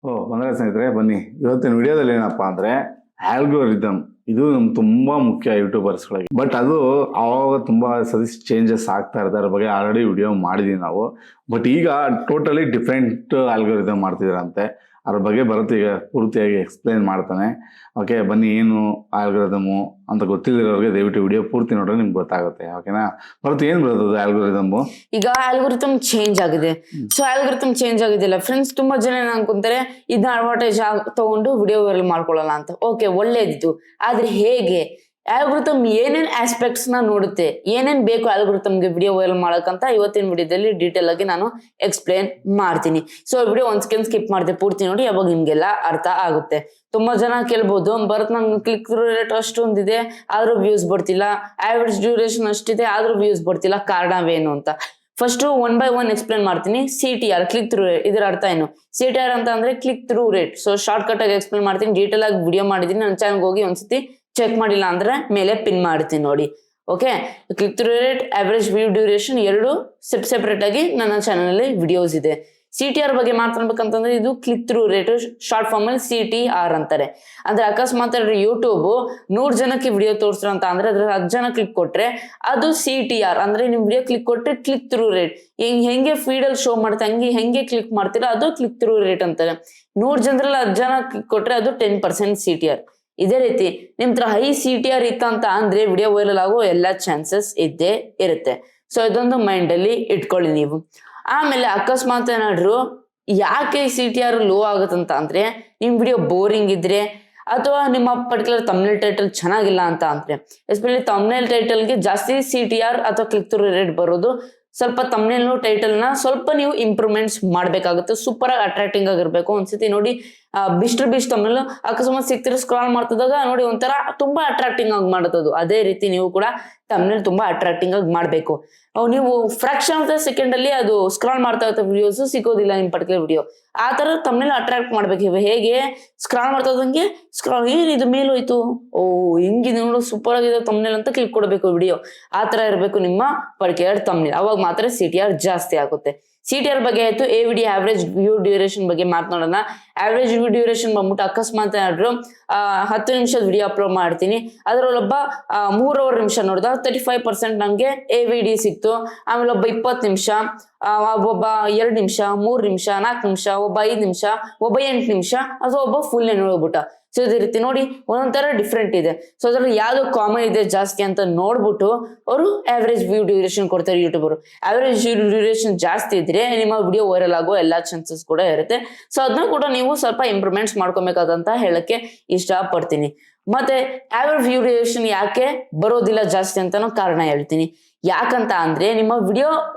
ಬಂದರೆ ಸ್ನೇಹಿತರೆ ಬನ್ನಿ ಇವತ್ತಿನ ವಿಡಿಯೋದಲ್ಲಿ ಏನಪ್ಪಾ ಅಂದ್ರೆ ಆಲ್ಗೋರಿದಮ್ ಇದು ನಮ್ಗೆ ತುಂಬಾ ಮುಖ್ಯ ಯೂಟ್ಯೂಬರ್ಸ್ಗಳಿಗೆ. ಬಟ್ ಅದು ಆವಾಗ ತುಂಬಾ ಸದಿ ಚೇಂಜಸ್ ಆಗ್ತಾ ಇರ್ತಾರೆ. ಅದ್ರ ಬಗ್ಗೆ ಆಲ್ರೆಡಿ ವಿಡಿಯೋ ಮಾಡಿದೀವಿ ನಾವು. ಬಟ್ ಈಗ ಟೋಟಲಿ ಡಿಫ್ರೆಂಟ್ ಆಲ್ಗೋರಿದಮ್ ಮಾಡ್ತಿದಾರಂತೆ. ಅದ್ರ ಬಗ್ಗೆ ಭರತ್ ಈಗ ಪೂರ್ತಿಯಾಗಿ ಎಕ್ಸ್ಪ್ಲೈನ್ ಮಾಡ್ತಾನೆ. ಓಕೆ ಬನ್ನಿ, ಏನು ಆಲ್ಗೋರಿದಮು ಅಂತ ಗೊತ್ತಿಲ್ಲದಿರೋರಿಗೆ ದಯವಿಟ್ಟು ವಿಡಿಯೋ ಪೂರ್ತಿ ನೋಡ್ರೆ ನಿಮ್ಗೆ ಗೊತ್ತಾಗುತ್ತೆ. ಓಕೆನಾ ಭರತ್, ಏನ್ ಬರೋದು ಆಲ್ಗೋರಿದಮ್? ಈಗ ಆಲ್ಗೋರಿಥಮ್ ಚೇಂಜ್ ಆಗಿದೆ. ಸೊ ಆಲ್ಗೋರಿಥಮ್ ಚೇಂಜ್ ಆಗಿದೆಯಲ್ಲ ಫ್ರೆಂಡ್ಸ್, ತುಂಬಾ ಜನ ಏನ್ ಅನ್ಕೊಂತಾರೆ ಇದನ್ನ ಅಡ್ವಾಂಟೇಜ್ ತಗೊಂಡು ವಿಡಿಯೋ ವೈರಲ್ ಮಾಡ್ಕೊಳ್ಳಲ್ಲ ಅಂತ. ಓಕೆ, ಒಳ್ಳೇದಿತ್ತು. ಆದ್ರೆ ಹೇಗೆ ಆಲ್ಗೋರಿಥಮ್ ಏನೇನ್ ಆಸ್ಪೆಕ್ಟ್ಸ್ ನ ನೋಡುತ್ತೆ, ಏನೇನ್ ಬೇಕು ಆಲ್ಗೋರಿಥಮ್ಗೆ ವಿಡಿಯೋ ವೈರಲ್ ಮಾಡಕ್ಕಂತ ಇವತ್ತಿನ ವಿಡಿಯೋದಲ್ಲಿ ಡೀಟೇಲ್ ಆಗಿ ನಾನು ಎಕ್ಸ್ಪ್ಲೇನ್ ಮಾಡ್ತೀನಿ. ಸೊ ವಿಡಿಯೋ ಒಂದ್ ಸೆಕೆಂಡ್ ಸ್ಕಿಪ್ ಮಾಡಿದೆ, ಪೂರ್ತಿ ನೋಡಿ, ಅವಾಗ ನಿಮ್ಗೆಲ್ಲ ಅರ್ಥ ಆಗುತ್ತೆ. ತುಂಬಾ ಜನ ಕೇಳ್ಬೋದು, ಭರತ್ ನಂಗೆ ಕ್ಲಿಕ್ ಥ್ರೂ ರೇಟ್ ಅಷ್ಟೊಂದಿದೆ ಆದ್ರೂ ವ್ಯೂಸ್ ಬರ್ತಿಲ್ಲ, ಆವರೇಜ್ ಡ್ಯೂರೇಷನ್ ಅಷ್ಟಿದೆ ಆದ್ರೂ ವ್ಯೂಸ್ ಬರ್ತಿಲ್ಲ, ಕಾರಣವೇನು ಅಂತ first one by one explain ಮಾಡ್ತೀನಿ. CTR, ಕ್ಲಿಕ್ ಥ್ರೂ ರೇಟ್, ಇದರ ಅರ್ಥ ಏನು? CTR ಅಂತ ಅಂದ್ರೆ click through rate. So short cut ಆಗಿ ಎಕ್ಸ್ಪ್ಲೇನ್ ಮಾಡ್ತೀನಿ, ಡೀಟೇಲ್ ಆಗಿ ವಿಡಿಯೋ ಮಾಡಿದೀನಿ. ನನ್ನ ಚಾನಲ್ಗೆ ಹೋಗಿ ಒಂದ್ಸತಿ ಚೆಕ್ ಮಾಡಿಲ್ಲ ಅಂದ್ರೆ ಮೇಲೆ ಪಿನ್ ಮಾಡ್ತೀನಿ ನೋಡಿ. Okay, click through rate, average view duration ಎರಡು ಸೆಪರೇಟ್ ಆಗಿ ನನ್ನ ಚಾನಲ್ ಅಲ್ಲಿ ವಿಡಿಯೋಸ್ ಇದೆ. CTR ಬಗ್ಗೆ ಮಾತಾಡ್ಬೇಕಂತಂದ್ರೆ ಇದು click through rate, short form ಅಲ್ಲಿ CTR ಅಂತಾರೆ. ಅಂದ್ರೆ ಅಕಸ್ಮಾತ್ ಯೂಟ್ಯೂಬ್ 100 ಜನಕ್ಕೆ ವಿಡಿಯೋ ತೋರಿಸ್ರ ಅಂತ ಅಂದ್ರೆ ಅದ್ರ 10 ಜನ ಕ್ಲಿಕ್ ಕೊಟ್ರೆ ಅದು CTR ಅಂದ್ರೆ ನಿಮ್ ವಿಡಿಯೋ ಕ್ಲಿಕ್ ಕೊಟ್ರೆ ಕ್ಲಿಕ್ ಥ್ರೂ ರೇಟ್. ಹೆಂಗೆ ಫೀಡ್ ಅಲ್ಲಿ ಶೋ ಮಾಡುತ್ತೆ ಹೆಂಗೆ ಕ್ಲಿಕ್ ಮಾಡ್ತೀರಾ ಅದು ಕ್ಲಿಕ್ ಥ್ರೂ ರೇಟ್ ಅಂತಾರೆ. 100 ಜನರಲ್ಲಿ 10 ಜನ ಕ್ಲಿಕ್ ಕೊಟ್ರೆ ಅದು 10% CTR. ಇದೇ ರೀತಿ ನಿಮ್ ಹತ್ರ ಹೈ CTR ಇತ್ತಂತ ಅಂದ್ರೆ ವಿಡಿಯೋ ವೈರಲ್ ಆಗೋ ಎಲ್ಲಾ ಚಾನ್ಸಸ್ ಇದ್ದೇ ಇರುತ್ತೆ. ಸೊ ಇದೊಂದು ಮೈಂಡ್ ಅಲ್ಲಿ ಇಟ್ಕೊಳ್ಳಿ ನೀವು. ಆಮೇಲೆ ಅಕಸ್ಮಾತ್ ಏನಾದ್ರು ಯಾಕೆ CTR ಲೋ ಆಗುತ್ತಂತ ಅಂದ್ರೆ ನಿಮ್ ವಿಡಿಯೋ ಬೋರಿಂಗ್ ಇದ್ರೆ ಅಥವಾ ನಿಮ್ಮ ಪರ್ಟಿಕ್ಯುಲರ್ ತಮ್ನೇಲ್ ಟೈಟಲ್ ಚೆನ್ನಾಗಿಲ್ಲ ಅಂತ ಅಂದ್ರೆ, ಎಸ್ಪೆಷಲಿ ತಮ್ನೇಲ್ ಟೈಟಲ್ಗೆ ಜಾಸ್ತಿ CTR ಅಥವಾ ಕ್ಲಿಕ್ ಥ್ರೂ ರೇಟ್ ಬರೋದು. ಸ್ವಲ್ಪ ತಮ್ನೇಲ್ ಟೈಟಲ್ ನ ಸ್ವಲ್ಪ ನೀವು ಇಂಪ್ರೂವ್ಮೆಂಟ್ಸ್ ಮಾಡ್ಬೇಕಾಗುತ್ತೆ. ಸೂಪರ್ ಆಗಿ ಅಟ್ರಾಕ್ಟಿಂಗ್ ಆಗಿರ್ಬೇಕು. ಒಂದ್ಸತಿ ನೋಡಿ ಬಿಸ್ಟ್ ತಮ್ನೇಲ್ ಅಕಸ್ಮಾತ್ ಸಿಕ್ತಿರೋ ಸ್ಕ್ರಾಲ್ ಮಾಡ್ತಿದಾಗ ನೋಡಿ ಒಂಥರ ತುಂಬಾ ಅಟ್ರಾಕ್ಟಿಂಗ್ ಆಗಿ ಮಾಡುತ್ತದು. ಅದೇ ರೀತಿ ನೀವು ಕೂಡ ತಮ್ನೇಲ್ ತುಂಬಾ ಅಟ್ರಾಕ್ಟಿಂಗ್ ಆಗಿ ಮಾಡ್ಬೇಕು. ನೀವು ಫ್ರಾಕ್ಷನ್ ಆಫ್ ದ ಸೆಕೆಂಡ್ ಅಲ್ಲಿ ಅದು ಸ್ಕ್ರಾಲ್ ಮಾಡ್ತಾ ಇರೋ ವಿಡಿಯೋಸ್ ಸಿಗೋದಿಲ್ಲ ನಿಮ್ ಪರ್ಟಿಕ್ಯುಲರ್ ವಿಡಿಯೋ. ಆ ತರ ತಮ್ನೇಲ್ ಅಟ್ರಾಕ್ಟ್ ಮಾಡ್ಬೇಕು. ಹೇಗೆ ಸ್ಕ್ರಾಲ್ ಮಾಡ್ತಾ ಇದ್ದಂಗೆ ಸ್ಕ್ರಾಲ್, ಏನಿದು ಮೇಲೋಯ್ತು, ಓ ಹಿಂಗಿದೆ ನೋಡು ಸೂಪರ್ ಆಗಿದೆ ತಮ್ನೇಲ್ ಅಂತ ಕ್ಲಿಕ್ ಕೊಡಬೇಕು ವಿಡಿಯೋ. ಆ ತರ ಇರಬೇಕು ನಿಮ್ಮ ಪರ್ಟಿಕ್ಯುಲರ್ ತಮ್ನೇಲ್. ಅವಾಗ ಮಾತ್ರ CTR ಜಾಸ್ತಿ ಆಗುತ್ತೆ. CTR ಬಗ್ಗೆ ಆಯ್ತು. AVD, ಆವರೇಜ್ ವ್ಯೂ ಡ್ಯೂರೇಷನ್ ಬಗ್ಗೆ ಮಾತನಾಡೋಣ. ಆವರೇಜ್ ವ್ಯೂ ಡ್ಯೂರೇಷನ್ ಬಂದ್ಬಿಟ್ಟು ಅಕಸ್ಮಾತ್ ಏನಾದ್ರು 10 ನಿಮಿಷದ ವಿಡಿಯೋ ಅಪ್ಲೋಡ್ ಮಾಡ್ತೀನಿ, ಅದರಲ್ಲೊಬ್ಬ 3 ನಿಮಿಷ ನೋಡಿದ 35% ನಂಗೆ AVD ಸಿಕ್ತು. ಆಮೇಲೆ ಒಬ್ಬ 20 ನಿಮಿಷ, ಒಬ್ಬ 2 ನಿಮಿಷ, 3 ನಿಮಿಷ, 4 ನಿಮಿಷ, ಒಬ್ಬ 5 ನಿಮಿಷ, ಒಬ್ಬ 8 ನಿಮಿಷ, ಅಥವಾ ಒಬ್ಬ ಫುಲ್ ನೋಡ್ಬಿಟ್ಟ. ಸೊ ಇದೇ ರೀತಿ ನೋಡಿ ಒಂದೊಂದರ ಡಿಫ್ರೆಂಟ್ ಇದೆ. ಸೊ ಅದ್ರಲ್ಲಿ ಯಾವ್ದು ಕಾಮನ್ ಇದೆ ಜಾಸ್ತಿ ಅಂತ ನೋಡ್ಬಿಟ್ಟು ಅವರು ಆವರೇಜ್ ವ್ಯೂ ಡ್ಯೂರೇಷನ್ ಕೊಡ್ತಾರೆ ಯೂಟ್ಯೂಬರ್. ಆವರೇಜ್ ವ್ಯೂ ಡ್ಯೂರೇಷನ್ ಜಾಸ್ತಿ ಇದ್ರೆ ನಿಮ್ಮ ವಿಡಿಯೋ ವೈರಲ್ ಆಗೋ ಎಲ್ಲಾ ಚಾನ್ಸಸ್ ಕೂಡ ಇರುತ್ತೆ. ಸೊ ಅದನ್ನ ಕೂಡ ನೀವು ಸ್ವಲ್ಪ ಇಂಪ್ರೂವ್ಮೆಂಟ್ಸ್ ಮಾಡ್ಕೊಬೇಕಾದಂತ ಹೇಳಕ್ಕೆ ಇಷ್ಟ ಪಡ್ತೀನಿ. ಮತ್ತೆ ಆವರೇಜ್ ವ್ಯೂ ಡ್ಯೂರೇಷನ್ ಯಾಕೆ ಬರೋದಿಲ್ಲ ಜಾಸ್ತಿ ಅಂತಾನು ಕಾರಣ ಹೇಳ್ತೀನಿ. ಯಾಕಂತ ಅಂದ್ರೆ ನಿಮ್ಮ ವಿಡಿಯೋ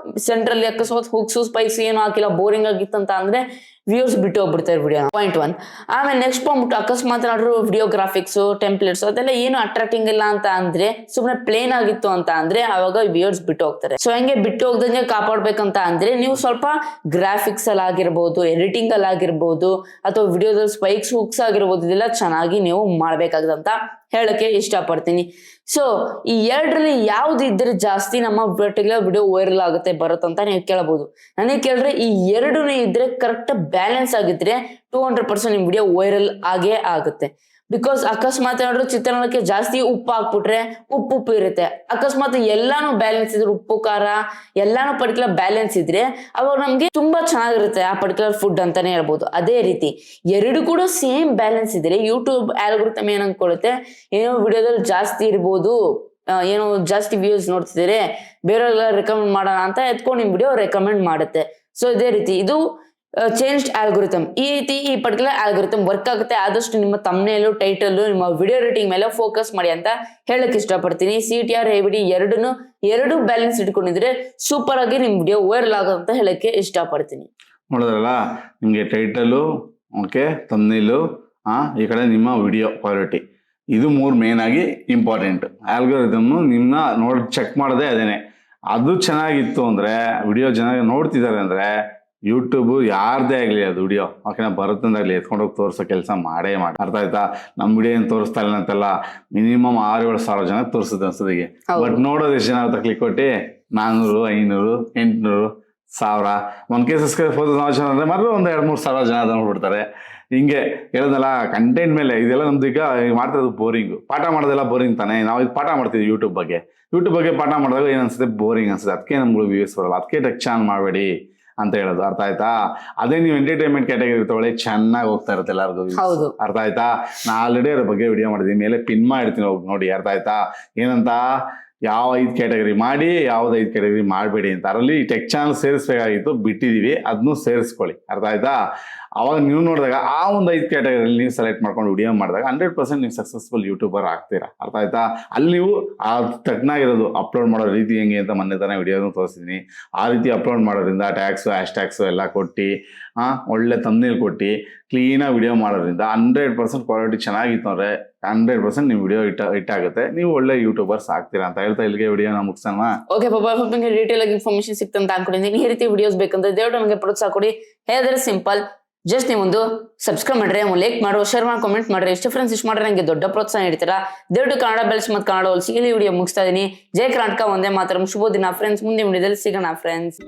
ಸೆಂಟ್ರಲ್ಲಿ ಅಕಸ್ಮಾತ್ ಹುಕ್ಸು ಸ್ಪೈಕ್ಸ್ ಏನು ಹಾಕಿಲ್ಲ, ಬೋರಿಂಗ್ ಆಗಿತ್ತಂತ ಅಂದ್ರೆ ವ್ಯೂಸ್ ಬಿಟ್ಟು ಹೋಗ್ಬಿಡ್ತಾರೆ ವಿಡಿಯೋ. ಪಾಯಿಂಟ್ 1. ಆಮೇಲೆ ನೆಕ್ಸ್ಟ್ ಬಂದ್ಬಿಟ್ಟು ಅಕಸ್ಮಾತ್ ಏನಾದ್ರು ವಿಡಿಯೋ ಗ್ರಾಫಿಕ್ಸ್ ಟೆಂಪ್ಲೇಟ್ಸ್ ಅದೆಲ್ಲ ಏನು ಅಟ್ರಾಕ್ಟಿಂಗ್ ಇಲ್ಲ ಅಂತ ಅಂದ್ರೆ, ಸುಮ್ಮನೆ ಪ್ಲೇನ್ ಆಗಿತ್ತು ಅಂತ ಅಂದ್ರೆ ಅವಾಗ ವ್ಯೂಸ್ ಬಿಟ್ಟು ಹೋಗ್ತಾರೆ. ಸೊ ಹಂಗೆ ಬಿಟ್ಟು ಹೋಗ್ದಂಗೆ ಕಾಪಾಡ್ಬೇಕಂತ ಅಂದ್ರೆ ನೀವು ಸ್ವಲ್ಪ ಗ್ರಾಫಿಕ್ಸ್ ಅಲ್ಲಿ ಆಗಿರ್ಬೋದು, ಎಡಿಟಿಂಗ್ ಅಲ್ಲಿ ಆಗಿರ್ಬೋದು, ಅಥವಾ ವಿಡಿಯೋದಲ್ಲಿ ಸ್ಪೈಕ್ಸ್ ಹುಕ್ಸ್ ಆಗಿರ್ಬೋದು, ಇದೆಲ್ಲ ಚೆನ್ನಾಗಿ ನೀವು ಮಾಡ್ಬೇಕಾಗದಂತ ಹೇಳಕ್ಕೆ ಇಷ್ಟಪಡ್ತೀನಿ. ಸೊ ಈ ಎರಡರಲ್ಲಿ ಯಾವ್ದು ಇದ್ರೆ ಜಾಸ್ತಿ ನಮ್ಮ ಪರ್ಟಿಕ್ಯುಲರ್ ವಿಡಿಯೋ ವೈರಲ್ ಆಗುತ್ತೆ ಬರುತ್ತಂತ ನೀವು ಕೇಳಬಹುದು. ನನಗೆ ಕೇಳಿದ್ರೆ ಈ ಎರಡೂ ಇದ್ರೆ ಕರೆಕ್ಟ್ ಬ್ಯಾಲೆನ್ಸ್ ಆಗಿದ್ರೆ 200% ನಿಮ್ ವಿಡಿಯೋ ವೈರಲ್ ಆಗೇ ಆಗುತ್ತೆ. ಬಿಕಾಸ್ ಅಕಸ್ಮಾತ್ ಏನಾದ್ರು ಚಿತ್ರಾನ್ನಕ್ಕೆ ಜಾಸ್ತಿ ಉಪ್ಪು ಹಾಕ್ಬಿಟ್ರೆ ಉಪ್ಪು ಇರುತ್ತೆ. ಅಕಸ್ಮಾತ್ ಎಲ್ಲಾನು ಬ್ಯಾಲೆನ್ಸ್ ಇದ್ರೆ, ಉಪ್ಪು ಖಾರ ಎಲ್ಲಾನು ಪರ್ಟಿಕ್ಯುಲರ್ ಬ್ಯಾಲೆನ್ಸ್ ಇದ್ರೆ ಅವಾಗ ನಮ್ಗೆ ತುಂಬಾ ಚೆನ್ನಾಗಿರುತ್ತೆ ಆ ಪರ್ಟಿಕ್ಯುಲರ್ ಫುಡ್ ಅಂತಾನೆ ಹೇಳ್ಬೋದು. ಅದೇ ರೀತಿ ಎರಡು ಕೂಡ ಸೇಮ್ ಬ್ಯಾಲೆನ್ಸ್ ಇದ್ರೆ ಯೂಟ್ಯೂಬ್ ಆಲ್ಗೋರಿಥಮ್ ಏನ್ ಅನ್ಕೊಳ್ಳುತ್ತೆ, ಏನೋ ವಿಡಿಯೋದಲ್ಲಿ ಜಾಸ್ತಿ ಇರ್ಬೋದು, ಏನೋ ಜಾಸ್ತಿ ವ್ಯೂಸ್ ನೋಡ್ತಿದ್ರೆ ಬೇರೆಲ್ಲ ರೆಕಮೆಂಡ್ ಮಾಡೋಣ ಅಂತ ಎತ್ಕೊಂಡು ನಿಮ್ ವಿಡಿಯೋ ರೆಕಮೆಂಡ್ ಮಾಡುತ್ತೆ. ಸೊ ಇದೇ ರೀತಿ ಇದು ಚೇಂಜ್ಡ್ ಆಲ್ಗೋರಿಥಮ್. ಈ ರೀತಿ ಈ ಪರ್ಟಿಕ್ಯುಲರ್ ಆಲ್ಗೋರಿಥಮ್ ವರ್ಕ್ ಆಗುತ್ತೆ. ಆದಷ್ಟು ನಿಮ್ಮ ತಮ್ನೇಲು ಟೈಟಲ್ ನಿಮ್ಮ ವಿಡಿಯೋ ರೇಟಿಂಗ್ ಮೇಲೆ ಫೋಕಸ್ ಮಾಡಿ ಅಂತ ಹೇಳಕ್ ಇಷ್ಟಪಡ್ತೀನಿ. CTR AVD ಎರಡು ಬ್ಯಾಲೆನ್ಸ್ ಇಟ್ಕೊಂಡಿದ್ರೆ ಸೂಪರ್ ಆಗಿ ನಿಮ್ ವಿಡಿಯೋ ವೈರಲ್ ಆಗೋಂತ ಹೇಳಕ್ಕೆ ಇಷ್ಟಪಡ್ತೀನಿ. ನೋಡಿದ್ರಲ್ಲ, ನಿಮ್ಗೆ ಟೈಟಲು, ಓಕೆ, ತಮ್ನೇಲು, ಈ ಕಡೆ ನಿಮ್ಮ ವಿಡಿಯೋ ಕ್ವಾಲಿಟಿ, ಇದು 3 ಮೇನ್ ಆಗಿ ಇಂಪಾರ್ಟೆಂಟ್. ಆಲ್ಗೋರಿಥಮ್ ನಿಮ್ನ ನೋಡಿ ಚೆಕ್ ಮಾಡೋದೇ ಅದೇನೆ. ಅದು ಚೆನ್ನಾಗಿತ್ತು ಅಂದ್ರೆ, ವಿಡಿಯೋ ಚೆನ್ನಾಗಿ ನೋಡ್ತಿದ್ದಾರೆ ಅಂದ್ರೆ ಯೂಟ್ಯೂಬ್ ಯಾರ್ದೇ ಆಗ್ಲಿ ಅದು ವಿಡಿಯೋ ಓಕೆನಾ ಬರುತ್ತಂದಾಗ್ಲಿ ಎತ್ಕೊಂಡೋಗಿ ತೋರಿಸೋ ಕೆಲಸ ಮಾಡೇ ಮಾಡಿ. ಅರ್ಥ ಆಯ್ತಾ? ನಮ್ಮ ವಿಡಿಯೋ ಏನು ತೋರಿಸ್ತಾ ಇಲ್ಲ ಅಂತೆಲ್ಲ ಮಿನಿಮಮ್ 6-7 ಸಾವಿರ ಜನ ತೋರಿಸುತ್ತೆ ಅನ್ಸೋದಿಗೆ. ಬಟ್ ನೋಡೋದು ಎಷ್ಟು ಜನ ಅಂತ ಕ್ಲಿಕ್ ಕೊಟ್ಟು 400, 500, 800, 1000 1K ಸಬ್ಸ್ಕ್ರೈಬ್ 4,000 ಅಂದ್ರೆ ಮಾತ್ರ ಒಂದು 2-3 ಸಾವಿರ ಜನ ನೋಡ್ಬಿಡ್ತಾರೆ. ಹಿಂಗೆ ಹೇಳೋದಲ್ಲ ಕಂಟೆಂಟ್ ಮೇಲೆ ಇದೆಲ್ಲ ನಮ್ದು ಈಗ ಮಾಡ್ತಿರೋದು ಬೋರಿಂಗು. ಪಾಠ ಮಾಡೋದೆಲ್ಲ ಬೋರಿಂಗ್ ತಾನೇ. ನಾವು ಇದು ಪಾಠ ಮಾಡ್ತೀವಿ ಯೂಟ್ಯೂಬ್ ಬಗ್ಗೆ ಪಾಠ ಮಾಡಿದಾಗ ಏನು ಅನ್ಸುತ್ತೆ, ಬೋರಿಂಗ್ ಅನ್ಸುತ್ತೆ. ಅದಕ್ಕೆ ನಮ್ಗಳು ವ್ಯೂಸ್ ಬರಲ್ಲ. ಅದಕ್ಕೆ ಟೆಕ್ ಚಾನಲ್ ಮಾಡಬೇಡಿ ಅಂತ ಹೇಳೋದು. ಅರ್ಥ ಆಯ್ತಾ? ಅದೇ ನೀವು ಎಂಟರ್ಟೈನ್ಮೆಂಟ್ ಕ್ಯಾಟಗರಿ ತಗೊಳ್ಳಿ, ಚೆನ್ನಾಗಿ ಹೋಗ್ತಾ ಇರುತ್ತೆ ಎಲ್ಲರಿಗೂ. ಹೌದು. ಅರ್ಥ ಆಯ್ತಾ? ನಾ ಆಲ್ರೆಡಿ ಅದ್ರ ಬಗ್ಗೆ ವಿಡಿಯೋ ಮಾಡಿದ್ದೀನಿ, ಮೇಲೆ ಪಿನ್ ಮಾಡಿರ್ತೀನಿ, ಹೋಗಿ ನೋಡಿ. ಅರ್ಥ ಆಯ್ತಾ? ಏನಂತ, ಯಾವ 5 ಕ್ಯಾಟಗರಿ ಮಾಡಿ, ಯಾವ್ದು 5 ಕ್ಯಾಟಗರಿ ಮಾಡಬೇಡಿ ಅಂತ. ಅದರಲ್ಲಿ ಟೆಕ್ ಚಾನಲ್ ಸೇರಿಸ್ಬೇಕಾಗಿತ್ತು, ಬಿಟ್ಟಿದೀವಿ, ಅದನ್ನು ಸೇರಿಸ್ಕೊಳ್ಳಿ. ಅರ್ಥ ಆಯ್ತಾ? ಅವಾಗ ನೀವು ನೋಡಿದಾಗ ಆ ಒಂದು 5 ಕ್ಯಾಟಗರಿಯಲ್ಲಿ ನೀವು ಸೆಲೆಕ್ಟ್ ಮಾಡ್ಕೊಂಡು ವಿಡಿಯೋ ಮಾಡಿದಾಗ 100% ನೀವು ಸಕ್ಸಸ್ಫುಲ್ ಯೂಟ್ಯೂಬರ್ ಆಗ್ತೀರಾ. ಅರ್ಥ ಆಯ್ತಾ? ಅಲ್ಲಿ ನೀವು ಆ ತಜ್ಞಾಗಿರೋದು ಅಪ್ಲೋಡ್ ಮಾಡೋ ರೀತಿ ಹೆಂಗೆ ಅಂತ ಮೊನ್ನೆ ತಾನೇ ವಿಡಿಯೋನು ತೋರಿಸಿದ್ದೀನಿ. ಆ ರೀತಿ ಅಪ್ಲೋಡ್ ಮಾಡೋದ್ರಿಂದ ಟ್ಯಾಗ್ಸು ಹ್ಯಾಶ್ಟ್ಯಾಗ್ಸು ಎಲ್ಲ ಕೊಟ್ಟು ಒಳ್ಳೆ ತಮ್ನೇಲ್ ಕೊಟ್ಟು ಕ್ಲೀನಾಗಿ ವಿಡಿಯೋ ಮಾಡೋದ್ರಿಂದ 100% ಕ್ವಾಲಿಟಿ ಚೆನ್ನಾಗಿತ್ತು ಅಂದರೆ 100% ನೀವು ವಿಡಿಯೋ ಇಟ್ಟಾಗುತ್ತೆ. ನೀವು ಒಳ್ಳೆ ಯೂಟ್ಯೂಬರ್ಸ್ ಆಗ್ತೀರಾ ಅಂತ ಹೇಳ್ತಾ ಇಲ್ಲಿಗೆ ವಿಡಿಯೋನ ಮುಗಿಸೋಣ. ಓಕೆ ಪಾಪ, ನಿಮಗೆ ಡೀಟೇಲ್ ಆಗಿ ಇನ್ಫಾರ್ಮೇಶನ್ ಸಿಕ್ತಂತ ಅನ್ಕೊಂಡಿದ್ದೀನಿ. ಈ ರೀತಿ ವಿಡಿಯೋಸ್ ಬೇಕಂದ್ರೆ ದಯವಿಟ್ಟು ನನಗೆ ಪ್ರೋತ್ಸಾಹ ಕೊಡಿ. ಹೇಳಿದ್ರೆ ಸಿಂಪಲ್, ಜಸ್ಟ್ ನೀವೊಂದು ಸಬ್ಸ್ಕ್ರೈಬ್ ಮಾಡ್ರಿ, ಲೈಕ್ ಮಾಡೋ, ಶೇರ್ ಮಾಡಿ, ಕಾಮೆಂಟ್ ಮಾಡ್ರಿ. ಇಷ್ಟು ಫ್ರೆಂಡ್ಸ್ ಇಷ್ಟು ಮಾಡ್ರೆ ನನಗೆ ದೊಡ್ಡ ಪ್ರೋತ್ಸಾಹ ನೀಡ್ತೀರಾ. ದಯವಿಟ್ಟು ಕನ್ನಡ ಬೆಲ್ಸ್ ಮತ್ತು ಕನ್ನಡ ಹೋಲಿಸಿ ಇಲ್ಲಿ ವಿಡಿಯೋ ಮುಗಿಸ್ತಾ ಇದೀನಿ. ಜೈ ಕರ್ನಾಟಕ, ಒಂದೇ ಮಾತರಂ. ಶುಭ ದಿನ ಫ್ರೆಂಡ್ಸ್. ಮುಂದೆ ವಿಡಿಯೋದಲ್ಲಿ ಸಿಗೋಣ ಫ್ರೆಂಡ್ಸ್.